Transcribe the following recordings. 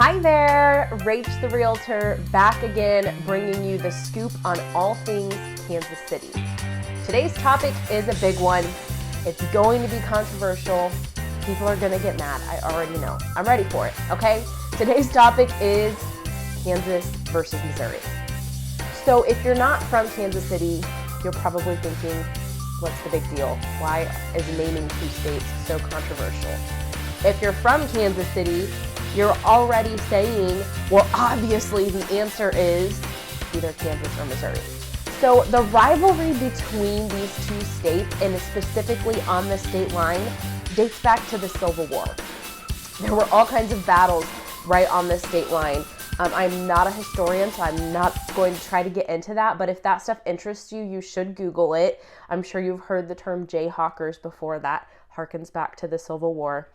Hi there, Rach the Realtor, back again, bringing you the scoop on all things Kansas City. Today's topic is a big one. It's going to be controversial. People are going to get mad. I already know. I'm ready for it, okay? Today's topic is Kansas versus Missouri. So if you're not from Kansas City, you're probably thinking, what's the big deal? Why is naming two states so controversial? If you're from Kansas City, you're already saying, well, obviously the answer is either Kansas or Missouri. So the rivalry between these two states, and specifically on the state line, dates back to the Civil War. There were all kinds of battles right on the state line. I'm not a historian, so I'm not going to try to get into that, but if that stuff interests you, you should Google it. I'm sure you've heard the term Jayhawkers before. That harkens back to the Civil War.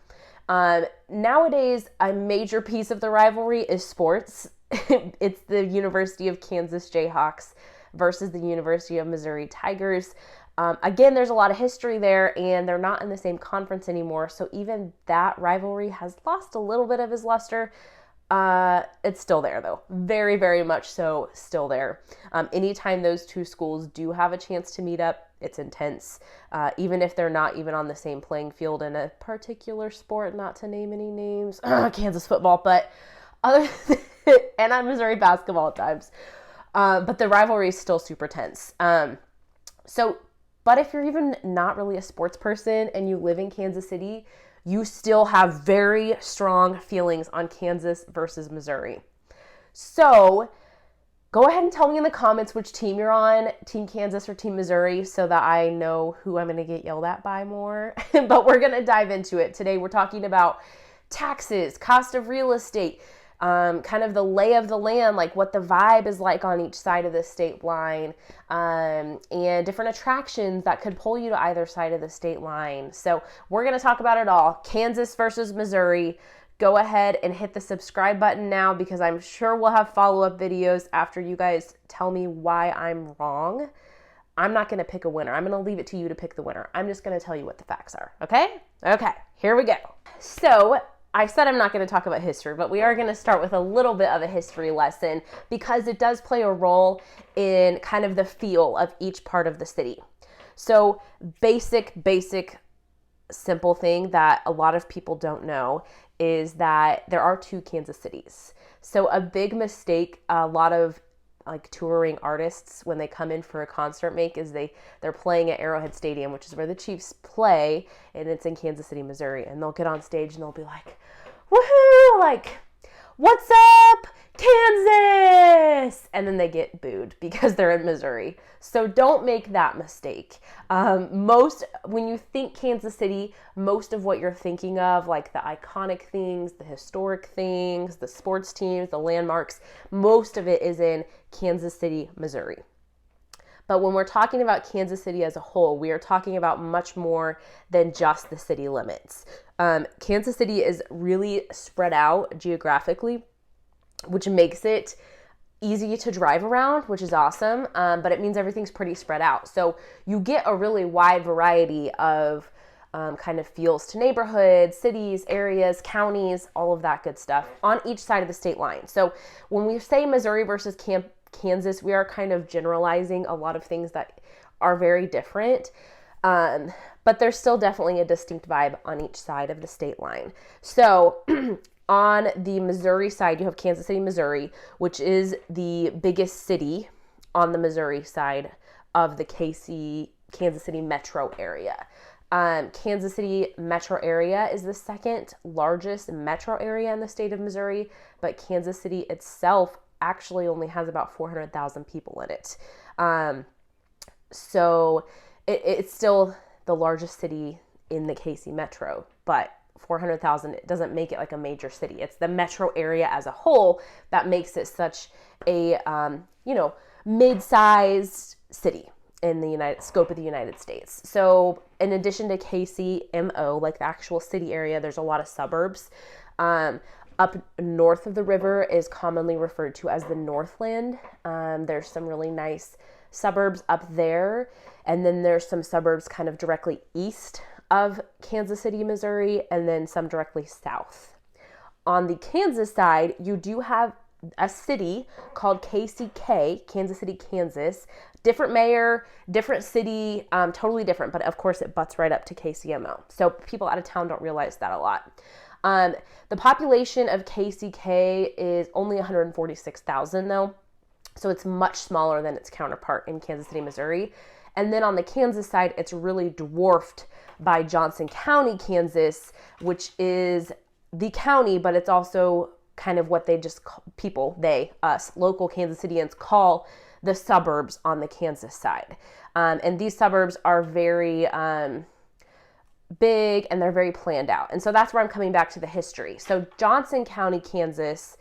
Nowadays, a major piece of the rivalry is sports. It's the University of Kansas Jayhawks versus the University of Missouri Tigers. Again, there's a lot of history there, and they're not in the same conference anymore, so even that rivalry has lost a little bit of its luster. It's still there, though. Very, very much so still there. Anytime those two schools do have a chance to meet up, it's intense. Even if they're not even on the same playing field in a particular sport, not to name any names, Kansas football, but other and on Missouri basketball at times. But the rivalry is still super tense. But if you're even not really a sports person and you live in Kansas City, you still have very strong feelings on Kansas versus Missouri. So go ahead and tell me in the comments which team you're on, Team Kansas or Team Missouri, so that I know who I'm going to get yelled at by more. But we're going to dive into it. Today we're talking about taxes, cost of real estate, kind of the lay of the land, like what the vibe is like on each side of the state line, and different attractions that could pull you to either side of the state line. So we're going to talk about it all. Kansas versus Missouri. Go ahead and hit the subscribe button now, because I'm sure we'll have follow-up videos after you guys tell me why I'm wrong. I'm not going to pick a winner. I'm going to leave it to you to pick the winner. I'm just going to tell you what the facts are. Okay, here we go. So I said I'm not going to talk about history, but we are going to start with a little bit of a history lesson, because it does play a role in kind of the feel of each part of the city. So basic, simple thing that a lot of people don't know is that there are two Kansas cities. So a big mistake a lot of like touring artists when they come in for a concert make is they're playing at Arrowhead Stadium, which is where the Chiefs play, and it's in Kansas City, Missouri, and they'll get on stage and they'll be like, woohoo, like, what's up, Kansas? And then they get booed because they're in Missouri. So don't make that mistake. When you think Kansas City, most of what you're thinking of, like the iconic things, the historic things, the sports teams, the landmarks, most of it is in Kansas City, Missouri. But when we're talking about Kansas City as a whole, we are talking about much more than just the city limits. Kansas City is really spread out geographically, which makes it easy to drive around, which is awesome, but it means everything's pretty spread out. So you get a really wide variety of kind of feels to neighborhoods, cities, areas, counties, all of that good stuff on each side of the state line. So when we say Missouri versus Kansas, we are kind of generalizing a lot of things that are very different, but there's still definitely a distinct vibe on each side of the state line. So on the Missouri side, you have Kansas City, Missouri, which is the biggest city on the Missouri side of the Kansas City metro area. Kansas City metro area is the second largest metro area in the state of Missouri, but Kansas City itself actually only has about 400,000 people in it. So it's still the largest city in the KC metro, but 400,000, it doesn't make it like a major city. It's the metro area as a whole that makes it such a, mid-sized city in the scope of the United States. So in addition to KCMO, like the actual city area, there's a lot of suburbs. Up north of the river is commonly referred to as the Northland. There's some really nice suburbs up there. And then there's some suburbs kind of directly east of Kansas City, Missouri, and then some directly south. on the Kansas side, you do have a city called KCK, Kansas City, Kansas. Different mayor, different city, totally different, but of course it butts right up to KCMO. So people out of town don't realize that a lot. The population of KCK is only 146,000 though, so it's much smaller than its counterpart in Kansas City, Missouri. And then on the Kansas side, it's really dwarfed by Johnson County, Kansas, which is the county, but it's also kind of what they just us, local Kansas Cityans call the suburbs on the Kansas side. And these suburbs are very big and they're very planned out. And so that's where I'm coming back to the history. So Johnson County, Kansas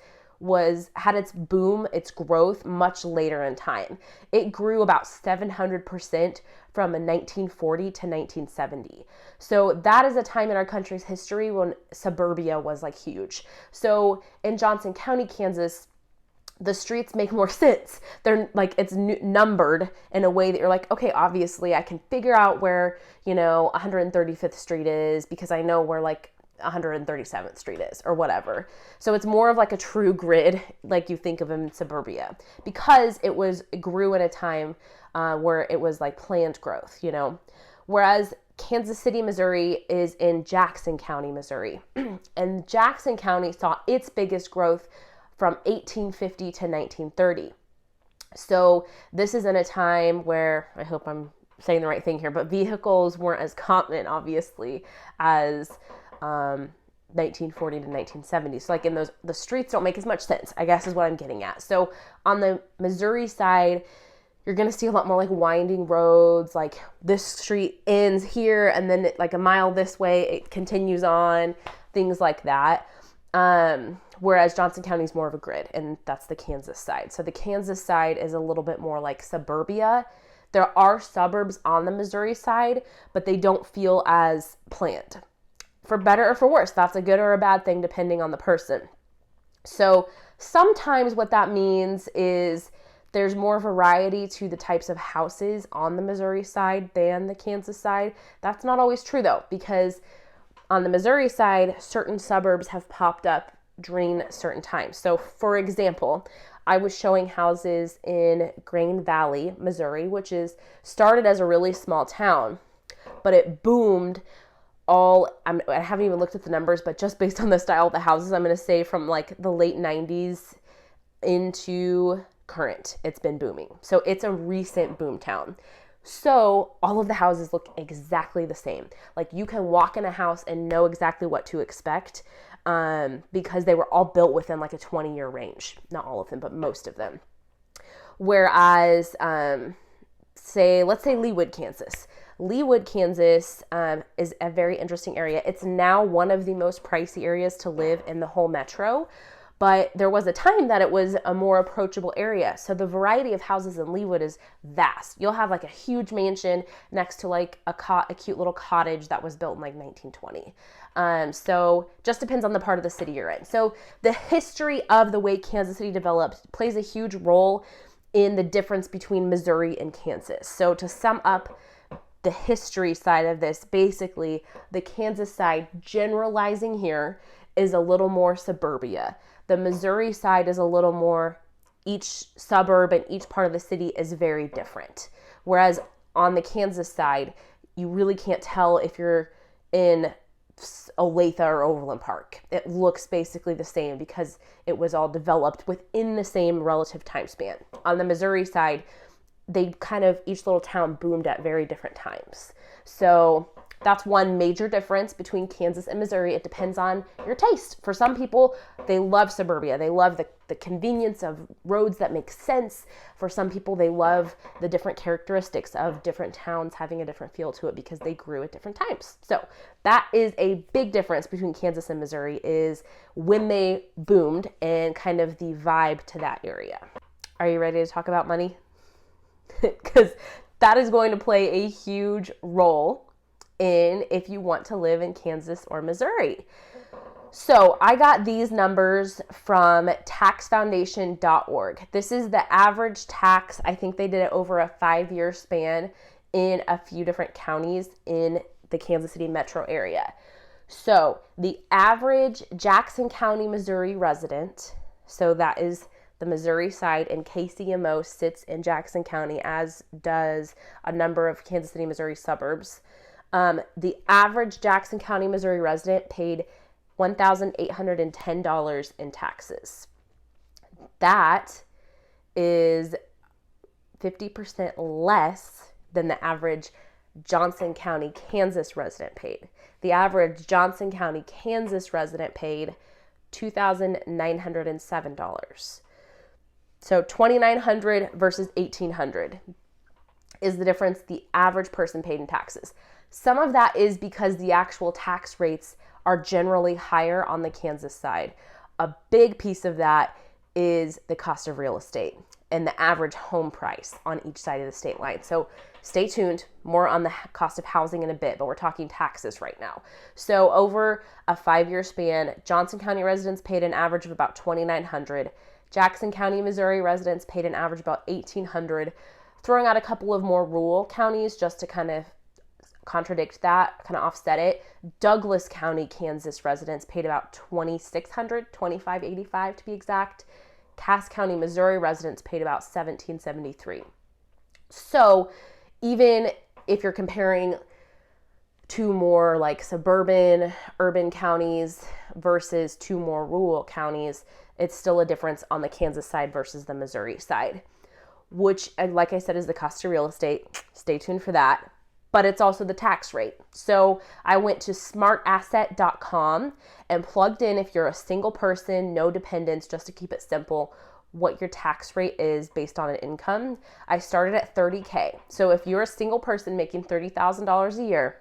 had its boom, its growth much later in time. It grew about 700% from 1940 to 1970. So that is a time in our country's history when suburbia was like huge. So in Johnson County, Kansas, the streets make more sense. They're like, it's numbered in a way that you're like, okay, obviously I can figure out where, 135th Street is because I know where like 137th Street is or whatever. So it's more of like a true grid like you think of in suburbia because it grew in a time where it was like planned growth, Whereas Kansas City, Missouri is in Jackson County, Missouri. And Jackson County saw its biggest growth from 1850 to 1930. So this is in a time where, I hope I'm saying the right thing here, but vehicles weren't as common, obviously, as 1940 to 1970. So like in the streets don't make as much sense, I guess is what I'm getting at. So on the Missouri side, you're going to see a lot more like winding roads, like this street ends here and then like a mile this way, it continues on, things like that. Whereas Johnson County is more of a grid, and that's the Kansas side. So the Kansas side is a little bit more like suburbia. There are suburbs on the Missouri side, but they don't feel as planned. For better or for worse, that's a good or a bad thing depending on the person. So sometimes what that means is there's more variety to the types of houses on the Missouri side than the Kansas side. That's not always true though, because on the Missouri side, certain suburbs have popped up during certain times. So for example, I was showing houses in Grain Valley, Missouri, which started as a really small town, but it boomed I haven't even looked at the numbers, but just based on the style of the houses, I'm going to say from like the late 90s into current, it's been booming. So it's a recent boom town. So all of the houses look exactly the same. Like you can walk in a house and know exactly what to expect because they were all built within like a 20-year range. Not all of them, but most of them. Whereas, let's say Leawood, Kansas. Leawood, Kansas is a very interesting area. It's now one of the most pricey areas to live in the whole metro. But there was a time that it was a more approachable area. So the variety of houses in Leawood is vast. You'll have like a huge mansion next to like a cute little cottage that was built in like 1920. So just depends on the part of the city you're in. So the history of the way Kansas City developed plays a huge role in the difference between Missouri and Kansas. So to sum up the history side of this, basically the Kansas side, generalizing here, is a little more suburbia. The Missouri side is a little more, each suburb and each part of the city is very different. Whereas on the Kansas side, you really can't tell if you're in Olathe or Overland Park. It looks basically the same because it was all developed within the same relative time span. On the Missouri side, each little town boomed at very different times. So that's one major difference between Kansas and Missouri. It depends on your taste. For some people, they love suburbia. They love the convenience of roads that make sense. For some people, they love the different characteristics of different towns having a different feel to it because they grew at different times. So that is a big difference between Kansas and Missouri, is when they boomed and kind of the vibe to that area. Are you ready to talk about money? Because that is going to play a huge role in if you want to live in Kansas or Missouri. So I got these numbers from taxfoundation.org. This is the average tax. I think they did it over a 5-year span in a few different counties in the Kansas City metro area. So the average Jackson County, Missouri resident, so that is the Missouri side, and KCMO sits in Jackson County, as does a number of Kansas City, Missouri suburbs. The average Jackson County, Missouri resident paid $1,810 in taxes. That is 50% less than the average Johnson County, Kansas resident paid. The average Johnson County, Kansas resident paid $2,907. So $2,900 versus $1,800 is the difference the average person paid in taxes. Some of that is because the actual tax rates are generally higher on the Kansas side. A big piece of that is the cost of real estate and the average home price on each side of the state line. So stay tuned, more on the cost of housing in a bit, but we're talking taxes right now. So over a 5-year span, Johnson County residents paid an average of about $2,900. Jackson County, Missouri residents paid an average about $1,800. Throwing out a couple of more rural counties just to kind of contradict that, kind of offset it. Douglas County, Kansas residents paid about $2,600, $2,585 to be exact. Cass County, Missouri residents paid about $1,773. So even if you're comparing two more like suburban, urban counties versus two more rural counties, it's still a difference on the Kansas side versus the Missouri side, which, like I said, is the cost of real estate. Stay tuned for that. But it's also the tax rate. So I went to smartasset.com and plugged in, if you're a single person, no dependents, just to keep it simple, what your tax rate is based on an income. I started at $30K. So if you're a single person making $30,000 a year,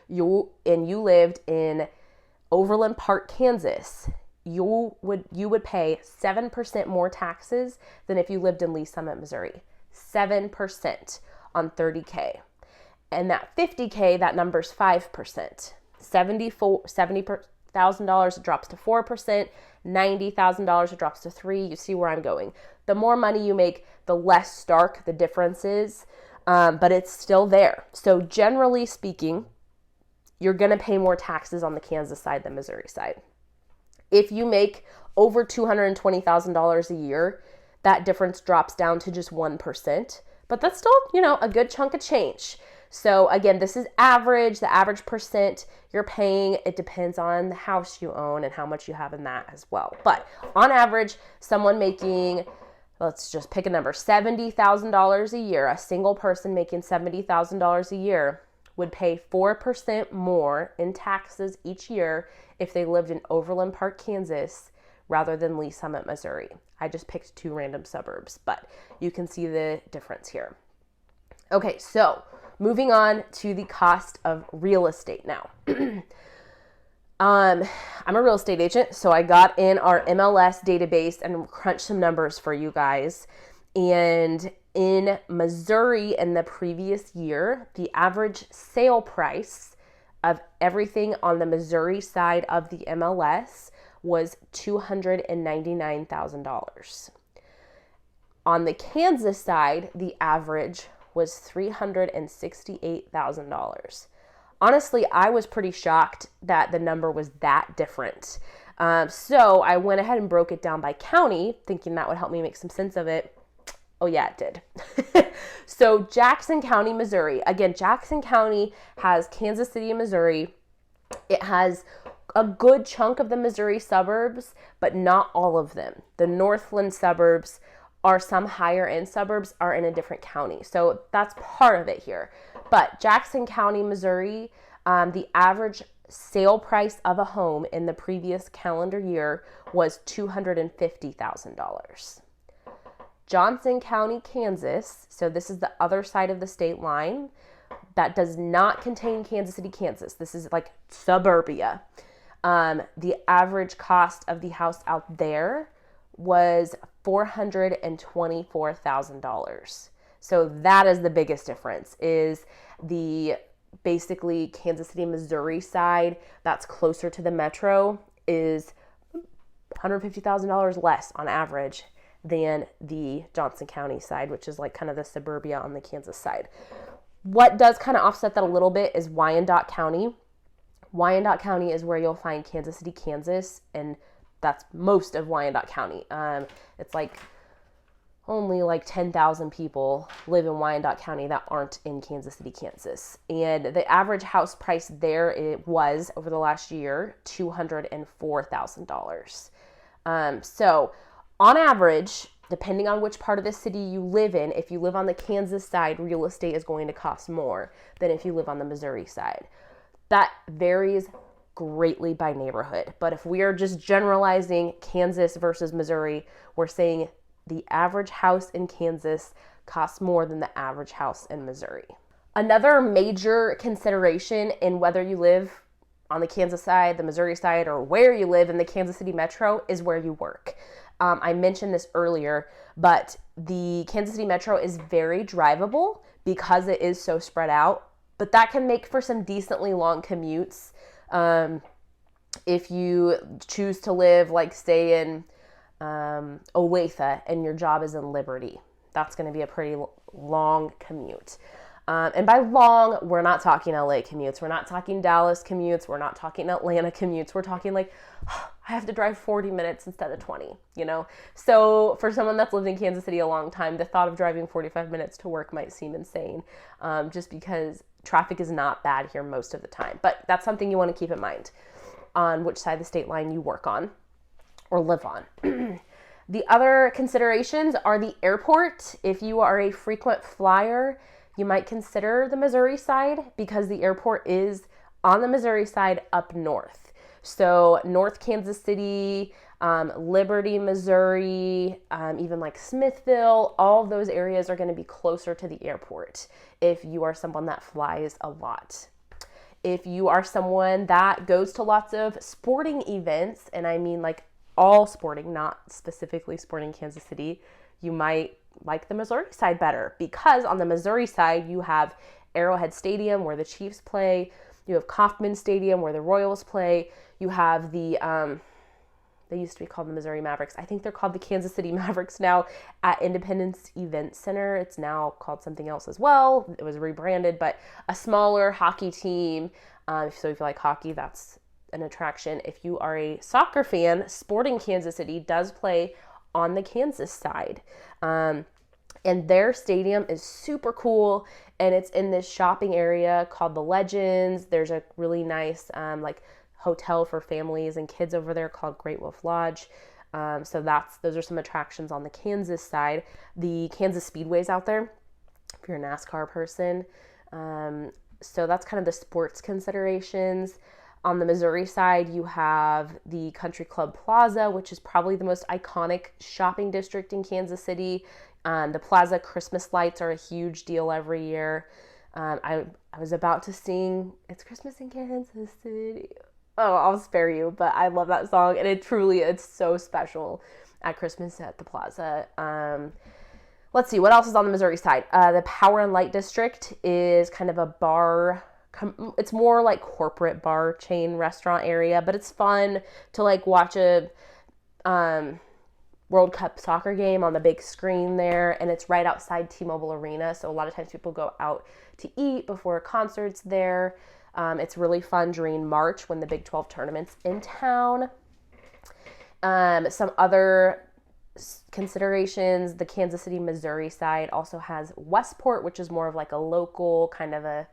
you lived in Overland Park, Kansas, you would pay 7% more taxes than if you lived in Lee Summit, Missouri. 7% on $30K. And that $50K, that number's 5%. $70,000, it drops to 4%. $90,000, it drops to 3%. You see where I'm going. The more money you make, the less stark the difference is, but it's still there. So generally speaking, you're going to pay more taxes on the Kansas side than Missouri side. If you make over $220,000 a year, that difference drops down to just 1%. But that's still, a good chunk of change. So again, this is average. The average percent you're paying, it depends on the house you own and how much you have in that as well. But on average, someone making, let's just pick a number, $70,000 a year, a single person making $70,000 a year would pay 4% more in taxes each year if they lived in Overland Park, Kansas, rather than Lee Summit, Missouri. I just picked two random suburbs, but you can see the difference here. Okay, so moving on to the cost of real estate now. I'm a real estate agent, so I got in our MLS database and crunched some numbers for you guys. And in Missouri in the previous year, the average sale price of everything on the Missouri side of the MLS was $299,000. On the Kansas side, the average was $368,000. Honestly, I was pretty shocked that the number was that different. So I went ahead and broke it down by county, thinking that would help me make some sense of it. Oh yeah, it did. So Jackson County, Missouri. Again, Jackson County has Kansas City, Missouri. It has a good chunk of the Missouri suburbs, but not all of them. The Northland suburbs are some higher end suburbs are in a different county. So that's part of it here. But Jackson County, Missouri, the average sale price of a home in the previous calendar year was $250,000. Johnson County, Kansas, so this is the other side of the state line that does not contain Kansas City, Kansas. This is like suburbia. The average cost of the house out there was $424,000. So that is the biggest difference, is the basically Kansas City, Missouri side that's closer to the metro is $150,000 less on average than the Johnson County side, which is like kind of the suburbia on the Kansas side. What does kind of offset that a little bit is Wyandotte County. Wyandotte County is where you'll find Kansas City, Kansas, and that's most of Wyandotte County. It's like only like 10,000 people live in Wyandotte County that aren't in Kansas City, Kansas. And the average house price there, it was over the last year, $204,000. So on average, depending on which part of the city you live in, if you live on the Kansas side, real estate is going to cost more than if you live on the Missouri side. That varies greatly by neighborhood. But if we are just generalizing Kansas versus Missouri, we're saying the average house in Kansas costs more than the average house in Missouri. Another major consideration in whether you live on the Kansas side, the Missouri side, or where you live in the Kansas City metro is where you work. I mentioned this earlier, but the Kansas City metro is very drivable because it is so spread out, but that can make for some decently long commutes. If you choose to live, like, say in Olathe and your job is in Liberty, that's going to be a pretty long commute. And by long, we're not talking LA commutes. We're not talking Dallas commutes. We're not talking Atlanta commutes. We're talking like, I have to drive 40 minutes instead of 20, you know? So for someone that's lived in Kansas City a long time, the thought of driving 45 minutes to work might seem insane, just because traffic is not bad here most of the time. But that's something you want to keep in mind on which side of the state line you work on or live on. The other considerations are the airport. If you are a frequent flyer, you might consider the Missouri side because the airport is on the Missouri side up north. So North Kansas City, Liberty, Missouri, even like Smithville, all of those areas are going to be closer to the airport if you are someone that flies a lot. If you are someone that goes to lots of sporting events, and I mean like all sporting, not specifically sporting Kansas City, you might like the Missouri side better because on the Missouri side, you have Arrowhead Stadium where the Chiefs play. You have Kauffman Stadium where the Royals play. You have the, they used to be called the Missouri Mavericks. I think they're called the Kansas City Mavericks now at Independence Event Center. It's now called something else as well. It was rebranded, but a smaller hockey team. So if you like hockey, that's an attraction. If you are a soccer fan, Sporting Kansas City does play on the Kansas side. And their stadium is super cool, and it's in this shopping area called the Legends. There's a really nice like hotel for families and kids over there called Great Wolf Lodge. So those are some attractions on the Kansas side. The Kansas Speedway's out there if you're a NASCAR person. So that's kind of the sports considerations. On the Missouri side, you have the Country Club Plaza, which is probably the most iconic shopping district in Kansas City. The Plaza Christmas lights are a huge deal every year. I was about to sing It's Christmas in Kansas City. Oh, I'll spare you, but I love that song, and it's so special at Christmas at the Plaza. Let's see, what else is on the Missouri side? The Power and Light District is kind of a bar. It's more like corporate bar chain restaurant area, but it's fun to like watch a World Cup soccer game on the big screen there, and it's right outside T-Mobile Arena, so a lot of times people go out to eat before a concert's there. It's really fun during March when the Big 12 tournament's in town. Some other considerations, the Kansas City, Missouri side also has Westport, which is more of like a local kind of a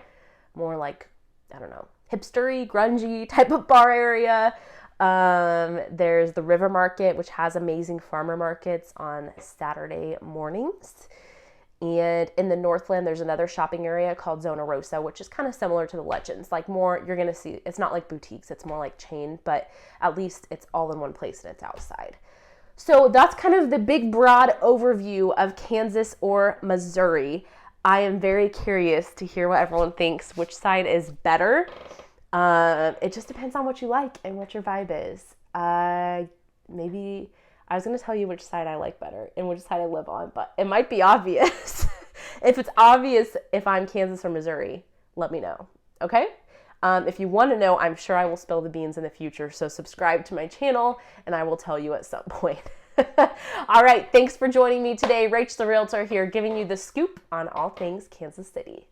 more like, I don't know, hipstery, grungy type of bar area. There's the River Market, which has amazing farmer markets on Saturday mornings. And in the Northland, there's another shopping area called Zona Rosa, which is kind of similar to the Legends. Like more, you're going to see, it's not like boutiques, it's more like chain, but at least it's all in one place and it's outside. So that's kind of the big broad overview of Kansas or Missouri. I am very curious to hear what everyone thinks, which side is better. It just depends on what you like and what your vibe is. Maybe I was going to tell you which side I like better and which side I live on, but it might be obvious. If it's obvious if I'm Kansas or Missouri, let me know. Okay? If you want to know, I'm sure I will spill the beans in the future. So subscribe to my channel and I will tell you at some point. All right. Thanks for joining me today. Rach the Realtor here, giving you the scoop on all things Kansas City.